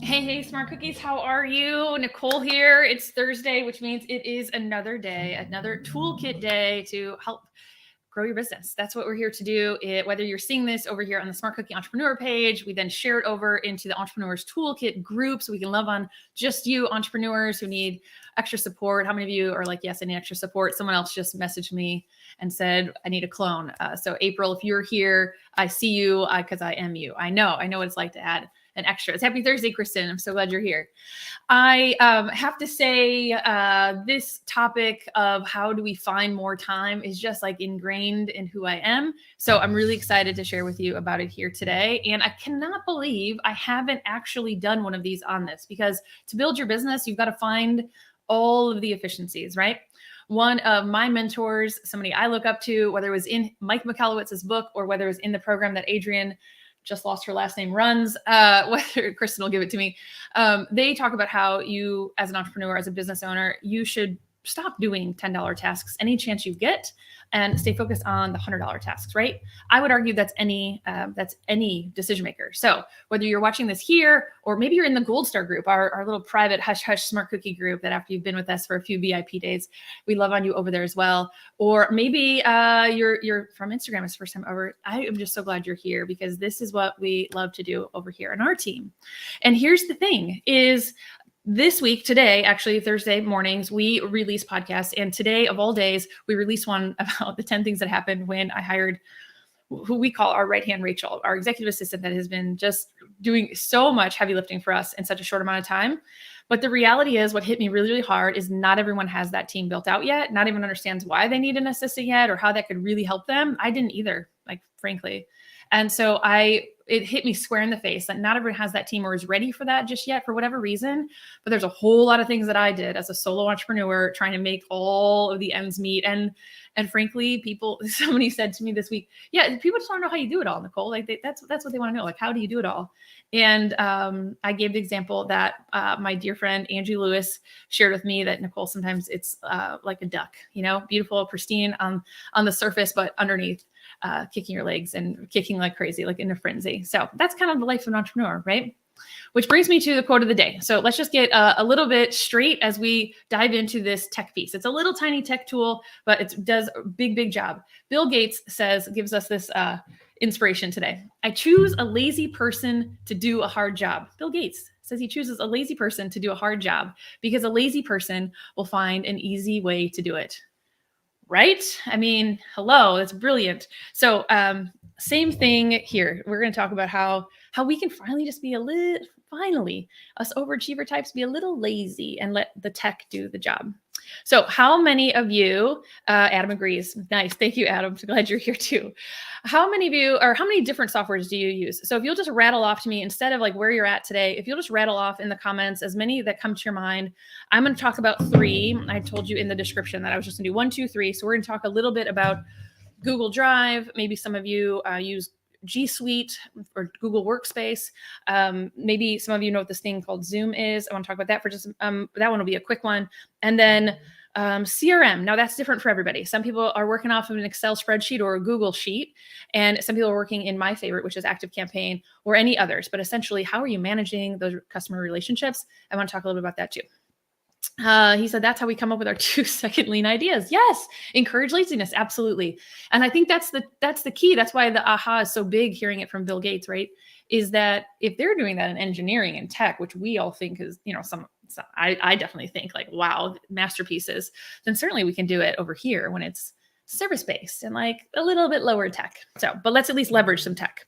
Hey, Smart Cookies, how are you? Nicole here. It's Thursday, which means it is another day, another toolkit day to help grow your business. That's what we're here to do. Whether you're seeing this over here on the Smart Cookie Entrepreneur page, we then share it over into the Entrepreneurs Toolkit group so we can love on just you entrepreneurs who need extra support. How many of you are like, yes, I need extra support? Someone else just messaged me and said, I need a clone. So April, if you're here, I see you because I am you. I know what it's like to add an extra. It's Happy Thursday, Kristen. I'm so glad you're here. I have to say this topic of how do we find more time is just like ingrained in who I am. So I'm really excited to share with you about it here today. And I cannot believe I haven't actually done one of these on this, because to build your business, you've got to find all of the efficiencies, right? One of my mentors, somebody I look up to, whether it was in Mike Michalowicz's book or whether it was in the program that Adrian, just lost her last name, runs, whether Kristen will give it to me. They talk about how you, as an entrepreneur, as a business owner, you should stop doing $10 tasks any chance you get and stay focused on the $100 tasks, right? I would argue that's any decision maker. So whether you're watching this here, or maybe you're in the Gold Star group, our little private hush hush smart cookie group that after you've been with us for a few VIP days, we love on you over there as well. Or maybe you're from Instagram, it's the first time over. I am just so glad you're here, because this is what we love to do over here in our team. And here's the thing is, this week, today, actually Thursday mornings, we release podcasts. And today of all days, we release one about the 10 things that happened when I hired who we call our right hand Rachel, our executive assistant that has been just doing so much heavy lifting for us in such a short amount of time. But the reality is, what hit me really, really hard is not everyone has that team built out yet. Not even understands why they need an assistant yet or how that could really help them. I didn't either, like, frankly. And so it hit me square in the face that not everyone has that team or is ready for that just yet for whatever reason. But there's a whole lot of things that I did as a solo entrepreneur trying to make all of the ends meet. And frankly, somebody said to me this week, yeah, people just want to know how you do it all, Nicole. Like that's what they want to know. Like, how do you do it all? And I gave the example that my dear friend Angie Lewis shared with me, that Nicole, sometimes it's like a duck, beautiful, pristine on the surface, but underneath, kicking your legs and kicking like crazy, like in a frenzy. So that's kind of the life of an entrepreneur, right? Which brings me to the quote of the day. So let's just get a little bit straight as we dive into this tech piece. It's a little tiny tech tool, but it does a big, big job. Bill Gates gives us this inspiration today. I choose a lazy person to do a hard job. Bill Gates says he chooses a lazy person to do a hard job because a lazy person will find an easy way to do it. Right? I mean, hello, that's brilliant. So same thing here. We're going to talk about how we can finally just be us overachiever types be a little lazy and let the tech do the job. So how many of you, Adam agrees. Nice. Thank you, Adam. I'm glad you're here too. How many of you, or how many different softwares do you use? So if you'll just rattle off to me, instead of like where you're at today, if you'll just rattle off in the comments as many that come to your mind. I'm going to talk about 3. I told you in the description that I was just going to do 1, 2, 3. So we're going to talk a little bit about Google Drive. Maybe some of you use G Suite or Google Workspace. Maybe some of you know what this thing called Zoom is. I want to talk about that for just, that one will be a quick one. And then CRM. Now that's different for everybody. Some people are working off of an Excel spreadsheet or a Google sheet, and some people are working in my favorite, which is ActiveCampaign, or any others. But essentially, how are you managing those customer relationships? I want to talk a little bit about that too. He said, that's how we come up with our 2-second lean ideas. Yes. Encourage laziness. Absolutely. And I think that's the key. That's why the aha is so big, hearing it from Bill Gates, right? Is that if they're doing that in engineering and tech, which we all think is, I definitely think like, wow, masterpieces, then certainly we can do it over here when it's service-based and like a little bit lower tech. But let's at least leverage some tech.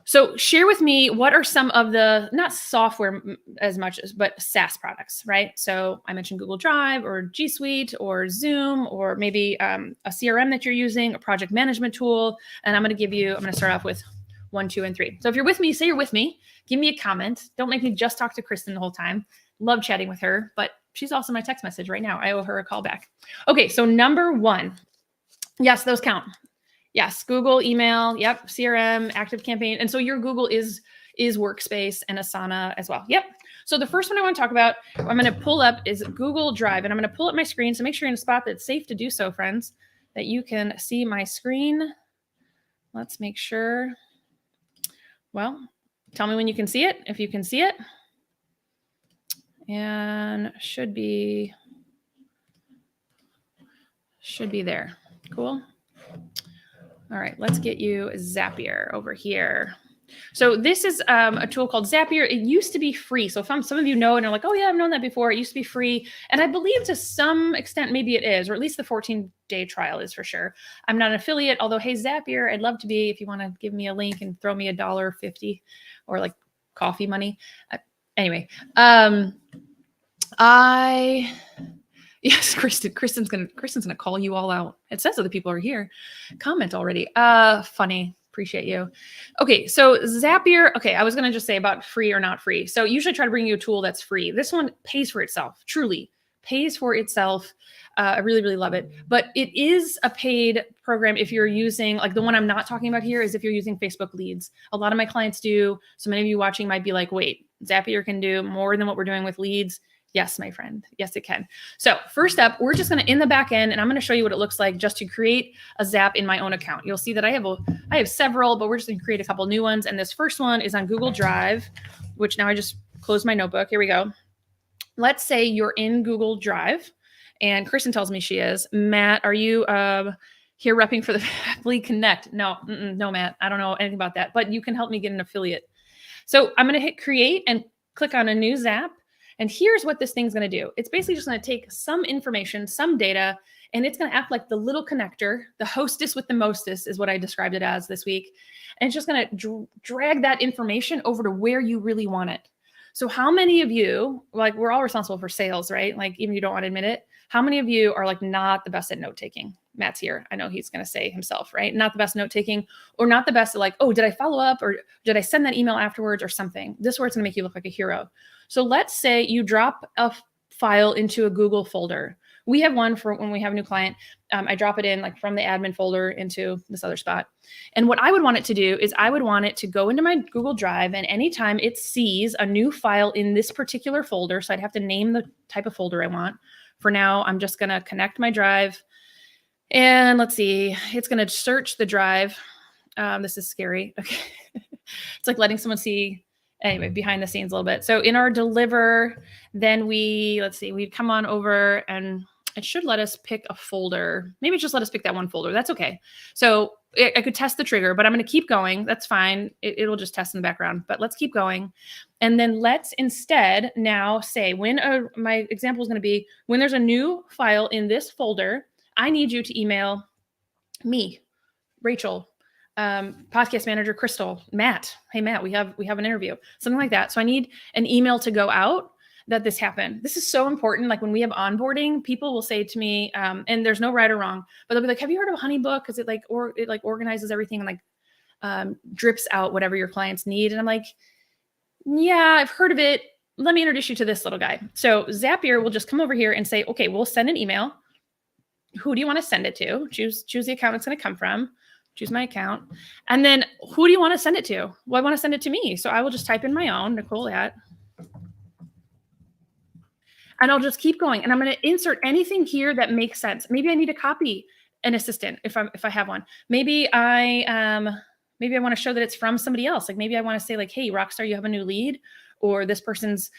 So share with me, what are some of the, not software as much as, but SaaS products, right? So I mentioned Google Drive or G Suite or Zoom, or maybe a CRM that you're using, a project management tool. And I'm going to start off with 1, 2, and 3. So if you're with me, say you're with me, give me a comment. Don't make me just talk to Kristen the whole time. Love chatting with her, but she's also my text message right now. I owe her a call back. Okay, so number 1. Yes, those count. Yes, Google, email, yep, CRM, ActiveCampaign. And so your Google is Workspace and Asana as well. Yep. So the first one I want to talk about, I'm going to pull up, is Google Drive. And I'm going to pull up my screen. So make sure you're in a spot that's safe to do so, friends, that you can see my screen. Let's make sure. Well, tell me when you can see it, if you can see it. and should be there. Cool. All right, let's get you Zapier over here. So this is a tool called Zapier. It used to be free. So if some of you know and are like, oh yeah, I've known that before. It used to be free. And I believe to some extent, maybe it is, or at least the 14-day trial is for sure. I'm not an affiliate, although, hey, Zapier, I'd love to be if you want to give me a link and throw me $1.50 or like coffee money. Anyway, yes, Kristen's gonna call you all out. It says other people are here. Comment already. Funny. Appreciate you. Okay, so Zapier. Okay, I was gonna just say about free or not free. So usually try to bring you a tool that's free. This one pays for itself. Truly pays for itself. I really, really love it. But it is a paid program if you're using, like the one I'm not talking about here is if you're using Facebook leads. A lot of my clients do. So many of you watching might be like, wait, Zapier can do more than what we're doing with leads. Yes, my friend. Yes, it can. So first up, we're just going to in the back end, and I'm going to show you what it looks like just to create a Zap in my own account. You'll see that I have several, but we're just going to create a couple new ones. And this first one is on Google Drive, which now I just closed my notebook. Here we go. Let's say you're in Google Drive, and Kristen tells me she is. Matt, are you here repping for the Happily Connect? No, no, Matt. I don't know anything about that, but you can help me get an affiliate. So I'm going to hit create and click on a new Zap. And here's what this thing's going to do. It's basically just going to take some information, some data, and it's going to act like the little connector, the hostess with the mostest is what I described it as this week. And it's just going to drag that information over to where you really want it. So how many of you, like we're all responsible for sales, right? Like even if you don't want to admit it, how many of you are like not the best at note taking? Matt's here. I know he's going to say himself, right? Not the best note taking or not the best at like, oh, did I follow up or did I send that email afterwards or something? This is where it's going to make you look like a hero. So let's say you drop a file into a Google folder. We have one for when we have a new client. I drop it in like from the admin folder into this other spot. And what I would want it to do is I would want it to go into my Google Drive, and anytime it sees a new file in this particular folder, so I'd have to name the type of folder I want. For now, I'm just going to connect my drive. And let's see, it's going to search the drive. This is scary. Okay. It's like letting someone see, anyway, behind the scenes a little bit. So in our deliver, then let's see, we've come on over and it should let us pick a folder. Maybe just let us pick that one folder. That's okay. So I could test the trigger, but I'm going to keep going. That's fine. It'll just test in the background, but let's keep going. And then let's instead now say my example is going to be when there's a new file in this folder, I need you to email me, Rachel, podcast manager, Crystal, Matt. Hey, Matt, we have an interview, something like that. So I need an email to go out that this happened. This is so important. Like when we have onboarding, people will say to me, and there's no right or wrong, but they'll be like, have you heard of HoneyBook? Because it organizes everything and like drips out whatever your clients need. And I'm like, yeah, I've heard of it. Let me introduce you to this little guy. So Zapier will just come over here and say, okay, we'll send an email. Who do you want to send it to? Choose the account it's going to come from. Choose my account. And then who do you want to send it to? Well, I want to send it to me. So I will just type in my own, Nicole at, and I'll just keep going. And I'm going to insert anything here that makes sense. Maybe I need to copy an assistant if I have one. Maybe I want to show that it's from somebody else. Like maybe I want to say like, hey, Rockstar, you have a new lead, or this person's,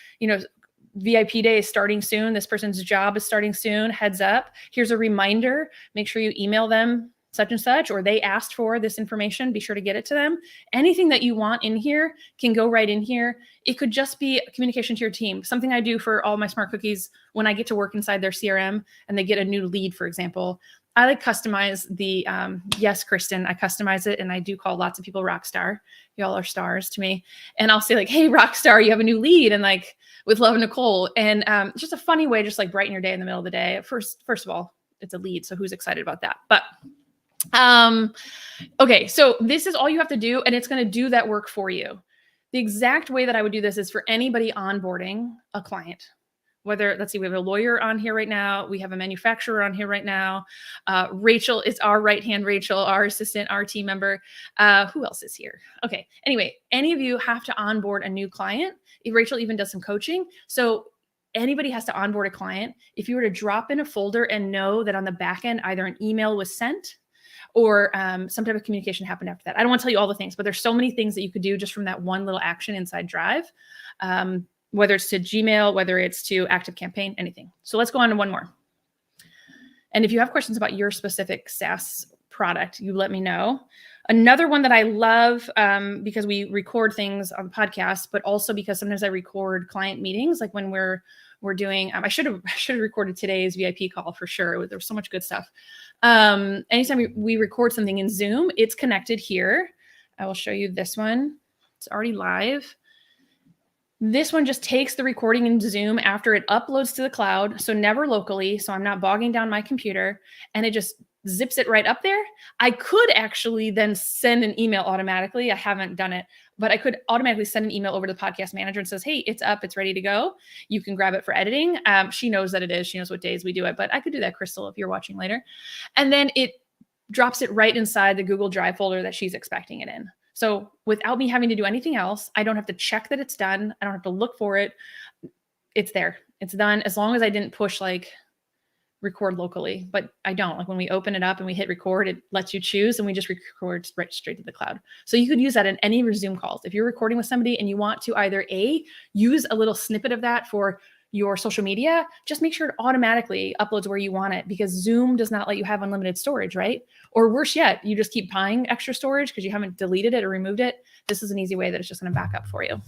VIP day is starting soon. This person's job is starting soon. Heads up. Here's a reminder. Make sure you email them such and such, or they asked for this information. Be sure to get it to them. Anything that you want in here can go right in here. It could just be communication to your team. Something I do for all my smart cookies when I get to work inside their CRM and they get a new lead, for example, I like customize the, yes, Kristen, I customize it. And I do call lots of people Rockstar. Y'all are stars to me. And I'll say like, hey, Rockstar, you have a new lead. And like with love, Nicole. And just a funny way, just like brighten your day in the middle of the day. First of all, it's a lead. So who's excited about that? But okay, so this is all you have to do, and it's going to do that work for you. The exact way that I would do this is for anybody onboarding a client. Whether, let's see, we have a lawyer on here right now. We have a manufacturer on here right now. Rachel is our right-hand Rachel, our assistant, our team member. Who else is here? Okay. Anyway, any of you have to onboard a new client. Rachel even does some coaching. So anybody has to onboard a client. If you were to drop in a folder and know that on the back end, either an email was sent or some type of communication happened after that. I don't want to tell you all the things, but there's so many things that you could do just from that one little action inside Drive. whether it's to Gmail, whether it's to ActiveCampaign, anything. So let's go on to one more. And if you have questions about your specific SaaS product, you let me know. Another one that I love, because we record things on the podcast, but also because sometimes I record client meetings, like when we're doing, I should have recorded today's VIP call for sure. There was so much good stuff. Anytime we record something in Zoom, it's connected here. I will show you this one. It's already live. This one just takes the recording in Zoom after it uploads to the cloud. So never locally. So I'm not bogging down my computer, and it just zips it right up there. I could actually then send an email automatically. I haven't done it, but I could automatically send an email over to the podcast manager and says, hey, it's up, it's ready to go. You can grab it for editing. She knows that it is. She knows what days we do it, but I could do that, Crystal, if you're watching later. And then it drops it right inside the Google Drive folder that she's expecting it in. So without me having to do anything else, I don't have to check that it's done. I don't have to look for it. It's there. It's done. As long as I didn't push like record locally, but I don't. Like when we open it up and we hit record, it lets you choose, and we just record right straight to the cloud. So you could use that in any of your Zoom calls. If you're recording with somebody and you want to either use a little snippet of that for your social media, just make sure it automatically uploads where you want it, because Zoom does not let you have unlimited storage, right? Or worse yet, you just keep buying extra storage because you haven't deleted it or removed it. This is an easy way that it's just going to back up for you.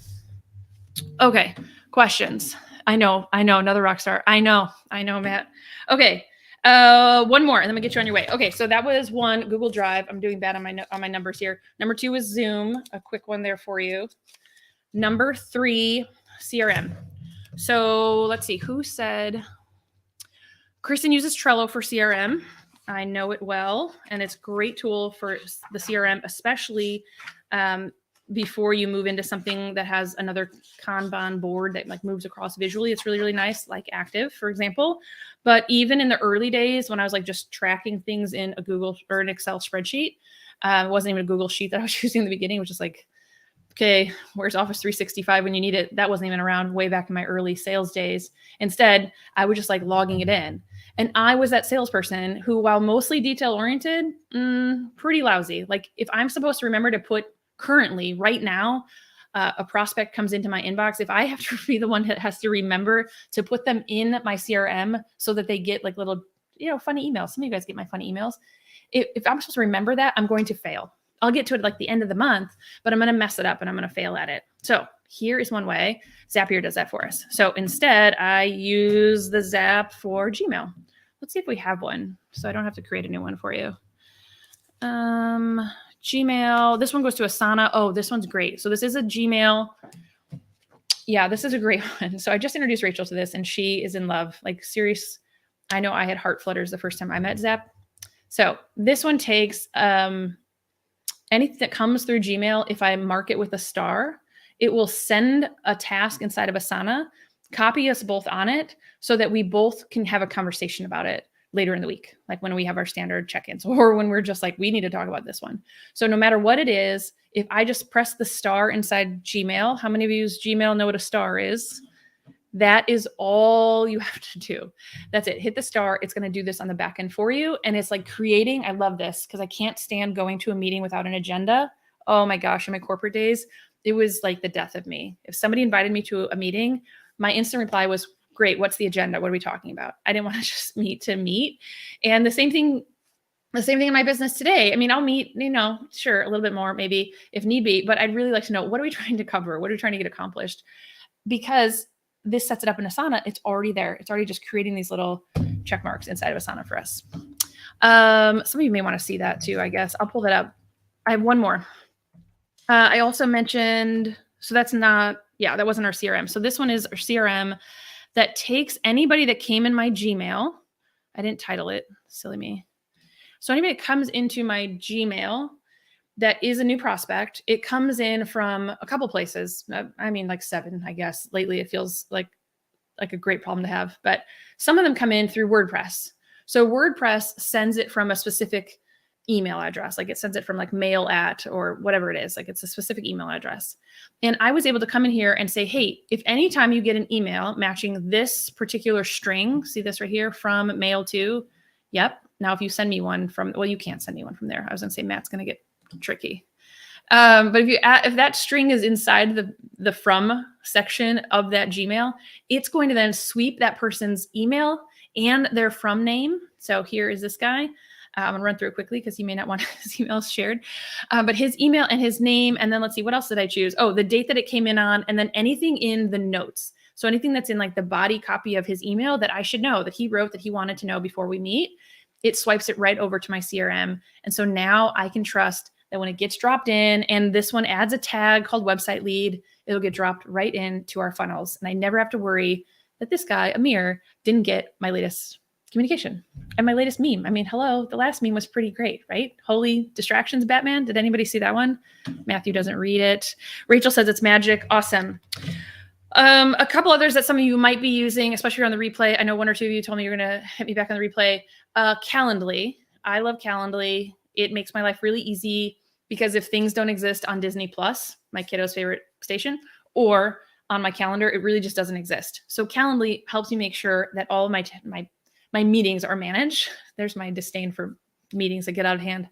Okay, questions. I know, another rock star. I know, Matt. Okay, one more, and then we'll get you on your way. Okay, so that was one, Google Drive. I'm doing bad on my numbers here. Number 2 is Zoom, a quick one there for you. Number 3, CRM. So let's see, who said, Kristen uses Trello for CRM. I know it well, and it's a great tool for the CRM, especially before you move into something that has another Kanban board that like moves across visually. It's really, really nice, like Active, for example. But even in the early days when I was like just tracking things in a Google or an Excel spreadsheet, it wasn't even a Google sheet that I was using in the beginning, which is like, okay, where's Office 365 when you need it? That wasn't even around way back in my early sales days. Instead, I was just like logging it in. And I was that salesperson who, while mostly detail oriented, pretty lousy. Like if I'm supposed to remember to put currently right now, a prospect comes into my inbox, if I have to be the one that has to remember to put them in my CRM so that they get like little, funny emails. Some of you guys get my funny emails. If I'm supposed to remember that, I'm going to fail. I'll get to it like the end of the month, but I'm going to mess it up and I'm going to fail at it. So here is one way Zapier does that for us. So instead, I use the Zap for Gmail. Let's see if we have one, so I don't have to create a new one for you. Gmail. This one goes to Asana. Oh, this one's great. So this is a Gmail. Yeah, this is a great one. So I just introduced Rachel to this, and she is in love. Like serious. I know I had heart flutters the first time I met Zap. So this one takes anything that comes through Gmail. If I mark it with a star, it will send a task inside of Asana, copy us both on it so that we both can have a conversation about it later in the week, like when we have our standard check-ins or when we're just like, we need to talk about this one. So no matter what it is, if I just press the star inside Gmail, how many of you use Gmail know what a star is? That is all you have to do. That's it. Hit the star. It's going to do this on the back end for you. And it's like creating, I love this because I can't stand going to a meeting without an agenda. Oh my gosh, in my corporate days, it was like the death of me. If somebody invited me to a meeting, my instant reply was, great, what's the agenda? What are we talking about? I didn't want to just meet to meet. And the same thing in my business today. I mean, I'll meet, sure, a little bit more maybe if need be, but I'd really like to know, what are we trying to cover? What are we trying to get accomplished? Because this sets it up in Asana. It's already there. It's already just creating these little check marks inside of Asana for us. Some of you may want to see that too, I guess. I'll pull that up. I have one more. I also mentioned, so that's not, that wasn't our CRM. So this one is our CRM that takes anybody that came in my Gmail. I didn't title it, silly me. So anybody that comes into my Gmail that is a new prospect, it comes in from a couple places. I mean, like 7, I guess. Lately, it feels like a great problem to have. But some of them come in through WordPress. So WordPress sends it from a specific email address. Like it sends it from like mail at or whatever it is. Like it's a specific email address. And I was able to come in here and say, hey, if anytime you get an email matching this particular string, see this right here, from mail to, yep. Now, if you send me one from, well, you can't send me one from there. I was going to say, Matt's going to get tricky. But if that string is inside the from section of that Gmail, it's going to then sweep that person's email and their from name. So here is this guy. I'm gonna run through it quickly because he may not want his emails shared, but his email and his name. And then let's see, what else did I choose? Oh, the date that it came in on, and then anything in the notes. So anything that's in like the body copy of his email that I should know, that he wrote, that he wanted to know before we meet, it swipes it right over to my CRM. And so now I can trust that when it gets dropped in, and this one adds a tag called website lead, it'll get dropped right into our funnels. And I never have to worry that this guy, Amir, didn't get my latest communication and my latest meme. I mean, hello, the last meme was pretty great, right? Holy distractions, Batman. Did anybody see that one? Matthew doesn't read it. Rachel says it's magic. Awesome. A couple others that some of you might be using, especially on the replay. I know one or two of you told me you're going to hit me back on the replay. Calendly. I love Calendly. It makes my life really easy because if things don't exist on Disney Plus, my kiddo's favorite station, or on my calendar, it really just doesn't exist. So Calendly helps me make sure that all of my meetings are managed. There's my disdain for meetings that get out of hand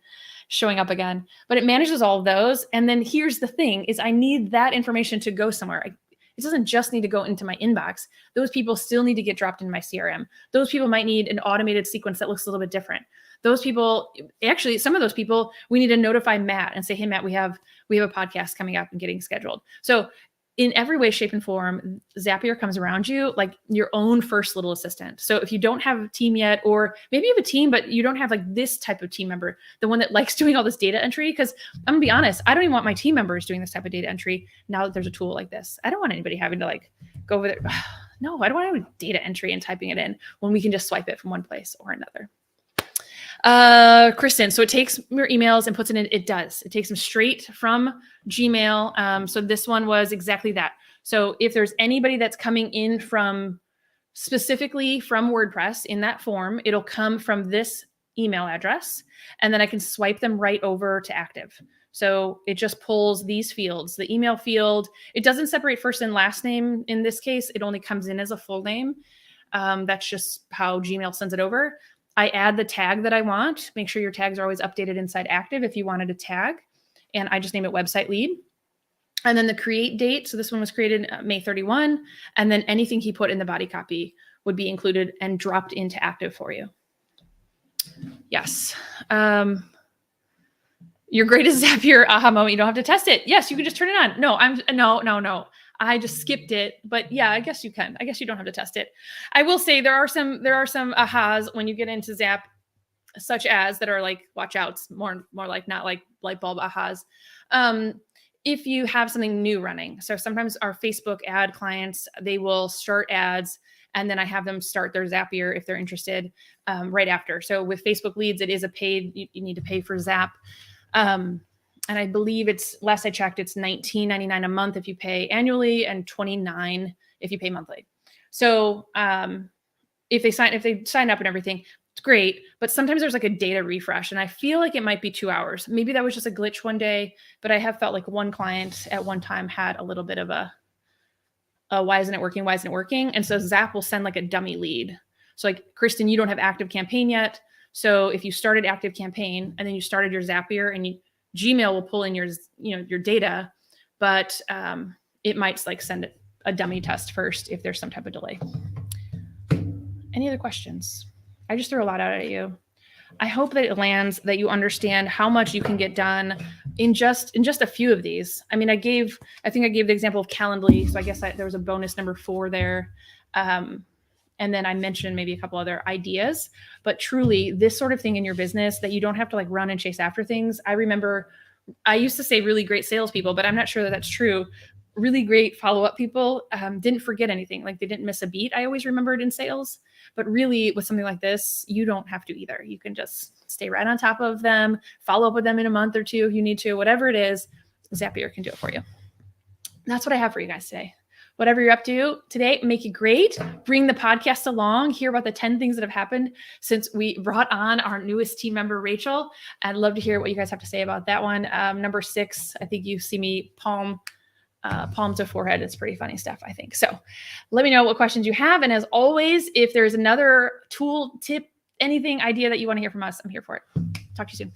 showing up again, but it manages all of those. And then here's the thing is I need that information to go somewhere. It doesn't just need to go into my inbox. Those people still need to get dropped in my CRM. Those people might need an automated sequence that looks a little bit different. Those people, actually, some of those people, we need to notify Matt and say, hey, Matt, we have a podcast coming up and getting scheduled. So in every way, shape, and form, Zapier comes around you like your own first little assistant. So if you don't have a team yet, or maybe you have a team, but you don't have like this type of team member, the one that likes doing all this data entry, because I'm gonna be honest, I don't even want my team members doing this type of data entry now that there's a tool like this. I don't want anybody having to like go over there. No, I don't want to do data entry and typing it in when we can just swipe it from one place or another. Kristen, so it takes your emails and puts it in. It does. It takes them straight from Gmail. So this one was exactly that. So if there's anybody that's coming in from specifically from WordPress in that form, it'll come from this email address, and then I can swipe them right over to active. So it just pulls these fields, the email field. It doesn't separate first and last name. In this case, it only comes in as a full name. That's just how Gmail sends it over. I add the tag that I want. Make sure your tags are always updated inside active if you wanted a tag. And I just name it website lead. And then the create date. So this one was created May 31. And then anything he put in the body copy would be included and dropped into active for you. Yes. Your greatest Zapier aha moment. You don't have to test it. Yes, you can just turn it on. No. I just skipped it, but yeah, I guess you can. I guess you don't have to test it. I will say there are some ahas when you get into Zap, such as that are like watch outs, more like not like light bulb ahas. If you have something new running. So sometimes our Facebook ad clients, they will start ads and then I have them start their Zapier if they're interested right after. So with Facebook leads, it is a paid, you need to pay for Zap. And I believe it's, last I checked, it's $19.99 a month if you pay annually and $29 if you pay monthly. So if they sign up and everything, it's great. But sometimes there's like a data refresh and I feel like it might be 2 hours. Maybe that was just a glitch one day, but I have felt like one client at one time had a little bit of a why isn't it working? Why isn't it working? And so Zap will send like a dummy lead. So like, Kristen, you don't have active campaign yet. So if you started active campaign and then you started your Zapier and Gmail will pull in your data, but it might like send a dummy test first if there's some type of delay. Any other questions? I just threw a lot out at you. I hope that it lands, that you understand how much you can get done in just a few of these. I mean, I think I gave the example of Calendly. So I guess there was a bonus number 4 there. And then I mentioned maybe a couple other ideas, but truly this sort of thing in your business that you don't have to like run and chase after things. I remember I used to say really great salespeople, but I'm not sure that that's true. Really great follow-up people didn't forget anything. Like they didn't miss a beat. I always remembered in sales, but really with something like this, you don't have to either. You can just stay right on top of them, follow up with them in a month or two if you need to, whatever it is, Zapier can do it for you. And that's what I have for you guys today. Whatever you're up to today, make it great. Bring the podcast along. Hear about the 10 things that have happened since we brought on our newest team member, Rachel. I'd love to hear what you guys have to say about that one. Number 6, I think you see me palm to forehead. It's pretty funny stuff, I think. So let me know what questions you have. And as always, if there's another tool, tip, anything, idea that you want to hear from us, I'm here for it. Talk to you soon.